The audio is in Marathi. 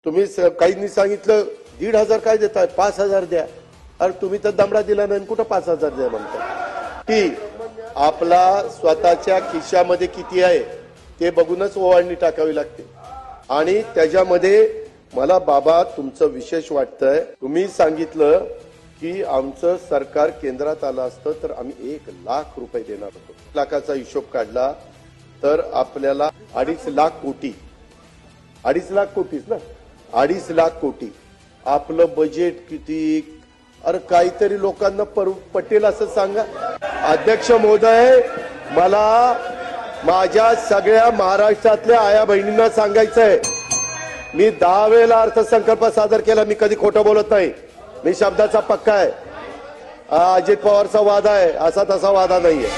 तुम्ही काहींनी सांगितलं 1,500 काय देताय, 5,000 द्या. अरे तुम्ही तर दमडा दिला नाही, कुठं 5,000 द्या म्हणता. की आपला स्वतःच्या खिशामध्ये किती आहे ते बघूनच ओवाळणी टाकावी लागते. आणि त्याच्यामध्ये मला बाबा तुमचं विशेष वाटतंय, तुम्ही सांगितलं की आमचं सरकार केंद्रात आलं असतं तर आम्ही 1,00,000 रुपये देणार होतो. लाखाचा हिशोब काढला तर आपल्याला 2.5 लाख कोटी, 2.5 लाख कोटीच ना, 2.5 लाख कोटी. आपलं बजेट किती? अरे काहीतरी लोकांना पटेल असं सांगा. अध्यक्ष महोदय, मला माझ्या सगळ्या महाराष्ट्रातल्या आया बहिणींना सांगायचंय, मी 10 वेळेला अर्थसंकल्प सादर केला. मी कधी खोटं बोलत नाही, मी शब्दाचा पक्का आहे. अजित पवारचा वादा आहे, असा तसा वादा नाहीये.